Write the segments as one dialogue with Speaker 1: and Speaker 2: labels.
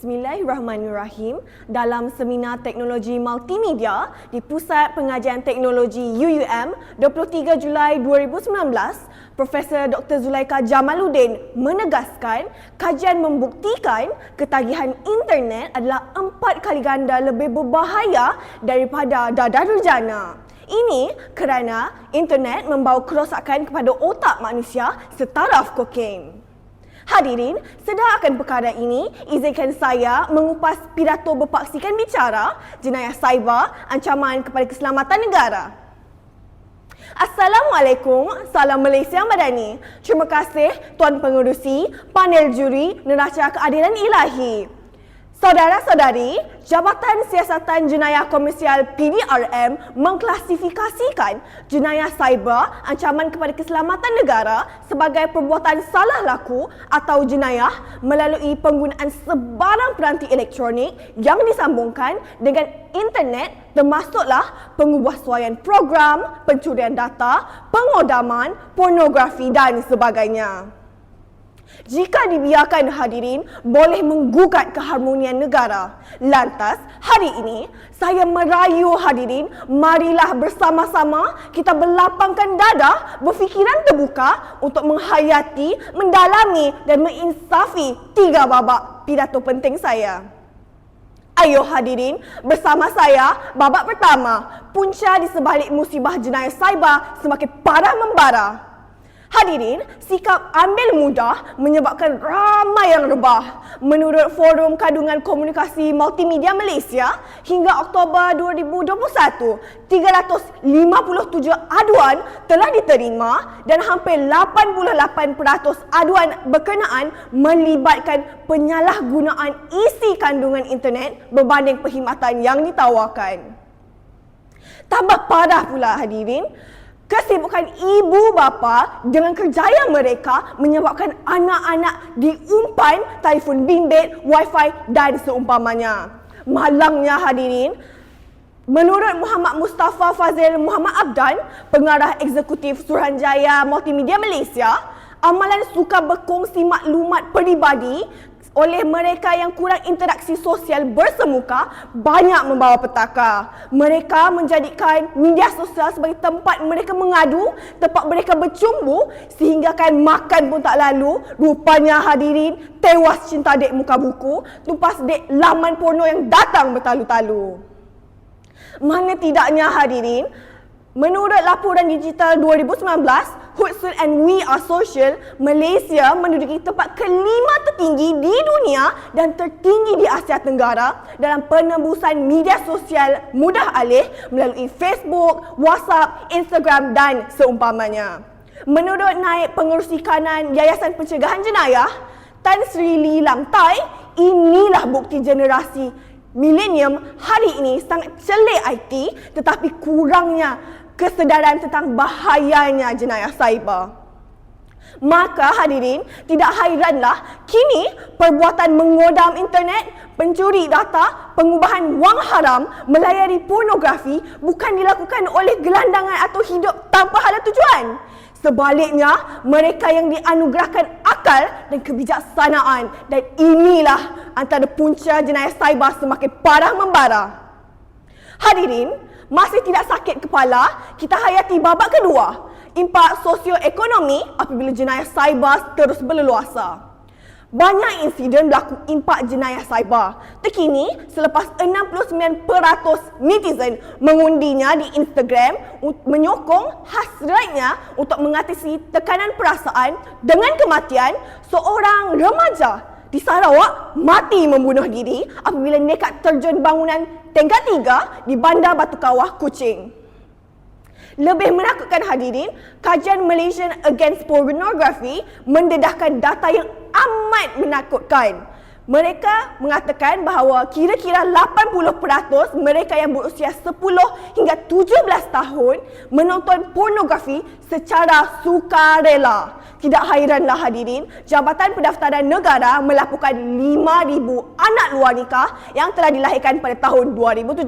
Speaker 1: Bismillahirrahmanirrahim. Dalam seminar teknologi multimedia di Pusat Pengajian Teknologi UUM 23 Julai 2019, Profesor Dr. Zulaikha Jamaluddin menegaskan kajian membuktikan ketagihan internet adalah 4 kali ganda lebih berbahaya daripada dadah durjana. Ini kerana internet membawa kerosakan kepada otak manusia setaraf kokain. Hadirin, sedar akan perkara ini, izinkan saya mengupas pidato berpaksikan bicara jenayah cyber, ancaman kepada keselamatan negara. Assalamualaikum, salam Malaysia Madani. Terima kasih Tuan Pengerusi, panel juri, neraca keadilan ilahi. Saudara-saudari, Jabatan Siasatan Jenayah Komersial PDRM mengklasifikasikan jenayah cyber, ancaman kepada keselamatan negara sebagai perbuatan salah laku atau jenayah melalui penggunaan sebarang peranti elektronik yang disambungkan dengan internet, termasuklah pengubuasuaian program, pencurian data, pengodaman, pornografi dan sebagainya. Jika dibiarkan, hadirin, boleh menggugat keharmonian negara. Lantas, hari ini saya merayu hadirin, marilah bersama-sama kita berlapangkan dada, berfikiran terbuka untuk menghayati, mendalami dan menginsafi 3 babak pidato penting saya. Ayo hadirin, bersama saya, babak pertama, punca di sebalik musibah jenayah cyber semakin parah membara. Hadirin, sikap ambil mudah menyebabkan ramai yang rebah. Menurut Forum Kandungan Komunikasi Multimedia Malaysia, hingga Oktober 2021, 357 aduan telah diterima dan hampir 88% aduan berkenaan melibatkan penyalahgunaan isi kandungan internet berbanding perkhidmatan yang ditawarkan. Tambah parah pula hadirin, kesibukan ibu bapa dengan kerjaya mereka menyebabkan anak-anak diumpan telefon bimbit, wifi dan seumpamanya. Malangnya hadirin, menurut Muhammad Mustafa Fazil Muhammad Abdan, Pengarah Eksekutif Suruhanjaya Multimedia Malaysia, amalan suka berkongsi maklumat peribadi oleh mereka yang kurang interaksi sosial bersemuka banyak membawa petaka. Mereka menjadikan media sosial sebagai tempat mereka mengadu, tempat mereka bercumbu, sehingga kan makan pun tak lalu. Rupanya hadirin, tewas cinta dek muka buku, tumpas dek laman porno yang datang bertalu-talu. Mana tidaknya hadirin, menurut laporan digital 2019, Hootsuite and We Are Social, Malaysia menduduki tempat kelima tertinggi di dunia dan tertinggi di Asia Tenggara dalam penembusan media sosial mudah alih melalui Facebook, WhatsApp, Instagram dan seumpamanya. Menurut Naib Pengerusi Kanan Yayasan Pencegahan Jenayah, Tan Sri Lee Lam Tai, inilah bukti generasi milenium hari ini sangat celik IT tetapi kurangnya kesedaran tentang bahayanya jenayah cyber. Maka hadirin, tidak hairanlah kini perbuatan mengodam internet, pencuri data, pengubahan wang haram, melayari pornografi bukan dilakukan oleh gelandangan atau hidup tanpa hala tujuan. Sebaliknya, mereka yang dianugerahkan akal dan kebijaksanaan, dan inilah antara punca jenayah cyber semakin parah membara. Hadirin, masih tidak sakit kepala, kita hayati babak kedua, impak sosioekonomi apabila jenayah cyber terus berleluasa. Banyak insiden berlaku impak jenayah cyber. Terkini, selepas 69% netizen mengundinya di Instagram menyokong hasratnya untuk mengatasi tekanan perasaan dengan kematian, seorang remaja di Sarawak mati membunuh diri apabila nekat terjun bangunan tingkat 3 di Bandar Batu Kawah, Kuching. Lebih menakutkan hadirin, kajian Malaysian Against Pornography mendedahkan data yang amat menakutkan. Mereka mengatakan bahawa kira-kira 80% mereka yang berusia 10 hingga 17 tahun menonton pornografi secara sukarela. Tidak hairanlah hadirin, Jabatan Pendaftaran Negara melaporkan 5,000 anak luar nikah yang telah dilahirkan pada tahun 2017.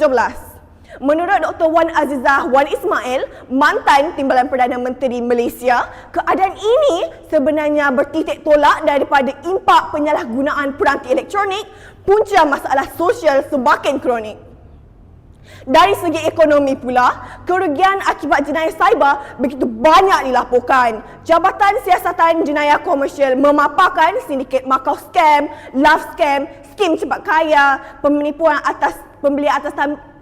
Speaker 1: Menurut Dr. Wan Azizah Wan Ismail, mantan Timbalan Perdana Menteri Malaysia, keadaan ini sebenarnya bertitik tolak daripada impak penyalahgunaan peranti elektronik, punca masalah sosial semakin kronik. Dari segi ekonomi pula, kerugian akibat jenayah cyber begitu banyak dilaporkan. Jabatan Siasatan Jenayah Komersial memaparkan sindiket Macau scam, love scam, skim cepat kaya, penipuan pembelian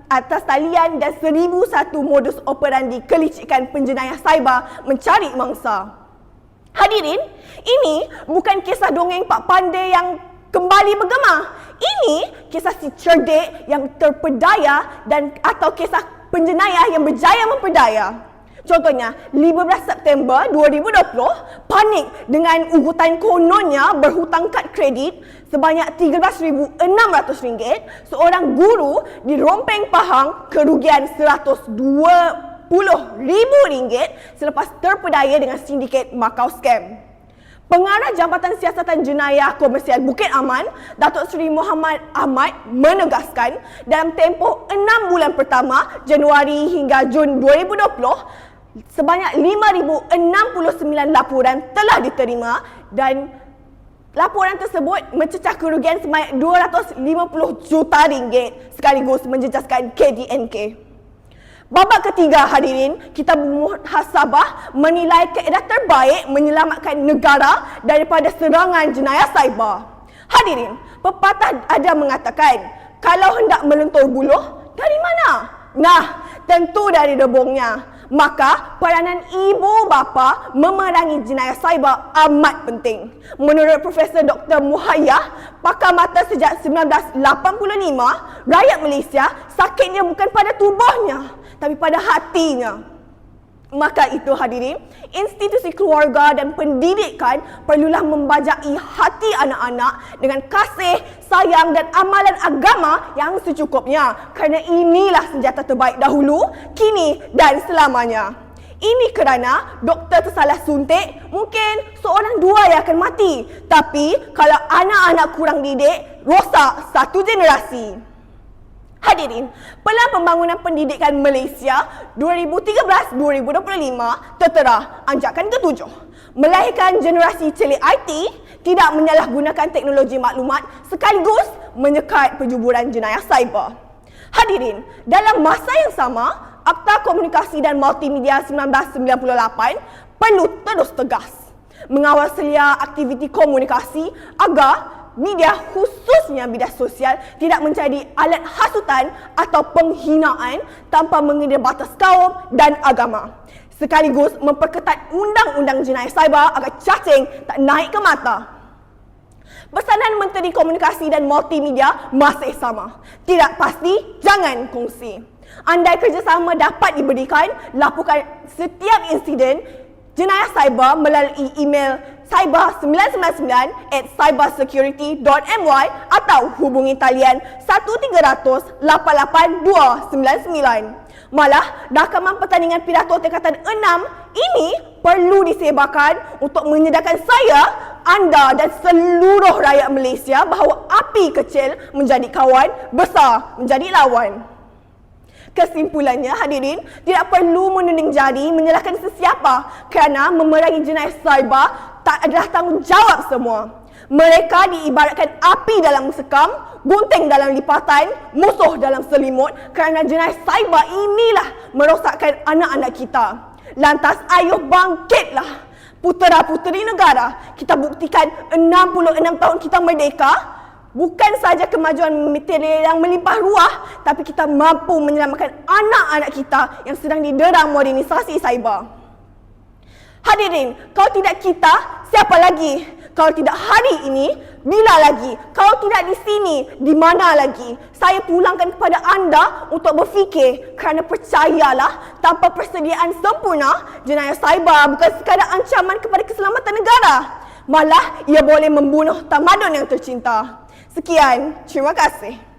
Speaker 1: atas talian dan 1001 modus operandi kelicikan penjenayah cyber mencari mangsa. Hadirin, ini bukan kisah dongeng Pak Pandai yang kembali bergema. Ini kisah si cerdik yang terpedaya dan atau kisah penjenayah yang berjaya memperdaya. Contohnya, 15 September 2020, panik dengan ugutan kononnya berhutang kad kredit sebanyak RM13,600, seorang guru di Rompeng Pahang kerugian RM120,000 selepas terpedaya dengan sindiket Macau scam. Pengarah Jabatan Siasatan Jenayah Komersial Bukit Aman, Datuk Seri Muhammad Ahmad menegaskan dalam tempoh 6 bulan pertama, Januari hingga Jun 2020, sebanyak 5,069 laporan telah diterima dan laporan tersebut mencecah kerugian sebanyak RM250 juta sekaligus menjejaskan KDNK. Babak ketiga, hadirin, kita bermuhasabah menilai kaedah terbaik menyelamatkan negara daripada serangan jenayah cyber. Hadirin, pepatah ada mengatakan, kalau hendak melentur buluh, dari mana? Nah, tentu dari debongnya. Maka, peranan ibu bapa memerangi jenayah cyber amat penting. Menurut Profesor Dr. Muhayyah, pakar mata sejak 1985, rakyat Malaysia sakitnya bukan pada tubuhnya, tapi pada hatinya. Maka itu, hadirin, institusi keluarga dan pendidikan perlulah membajai hati anak-anak dengan kasih, sayang dan amalan agama yang secukupnya. Kerana inilah senjata terbaik dahulu, kini dan selamanya. Ini kerana doktor tersalah suntik, mungkin seorang dua yang akan mati. Tapi kalau anak-anak kurang didik, rosak satu generasi. Hadirin, Pelan Pembangunan Pendidikan Malaysia 2013-2025 tertera anjakan ke-7. Melahirkan generasi celik IT, tidak menyalahgunakan teknologi maklumat sekaligus menyekat penjuburan jenayah cyber. Hadirin, dalam masa yang sama, Akta Komunikasi dan Multimedia 1998 perlu terus tegas mengawal selia aktiviti komunikasi agar media, khususnya media sosial, tidak menjadi alat hasutan atau penghinaan tanpa mengenal batas kaum dan agama. Sekaligus memperketat undang-undang jenayah cyber agar cacing tak naik ke mata. Pesanan Menteri Komunikasi dan Multimedia masih sama. Tidak pasti, jangan kongsi. Andai kerjasama dapat diberikan, laporkan setiap insiden jenayah cyber melalui email cyber999@cybersecurity.my atau hubungi talian 1300 88299. Malah, rakaman pertandingan pidato tingkatan 6 ini perlu disebarkan untuk menyedarkan saya, anda dan seluruh rakyat Malaysia bahawa api kecil menjadi kawan, besar menjadi lawan. Kesimpulannya, hadirin, tidak perlu menuding jari menyalahkan sesiapa kerana memerangi jenayah cyber tak adalah tanggungjawab semua. Mereka diibaratkan api dalam sekam, gunting dalam lipatan, musuh dalam selimut kerana jenayah cyber inilah merosakkan anak-anak kita. Lantas, ayo bangkitlah putera-puteri negara. Kita buktikan 66 tahun kita merdeka. Bukan saja kemajuan material yang melimpah ruah, tapi kita mampu menyelamatkan anak-anak kita yang sedang diderang modernisasi cyber. Hadirin, kalau tidak kita, siapa lagi? Kalau tidak hari ini, bila lagi? Kalau tidak di sini, di mana lagi? Saya pulangkan kepada anda untuk berfikir kerana percayalah, tanpa persediaan sempurna, jenayah cyber bukan sekadar ancaman kepada keselamatan negara. Malah, ia boleh membunuh tamadun yang tercinta. Sekian, terima kasih.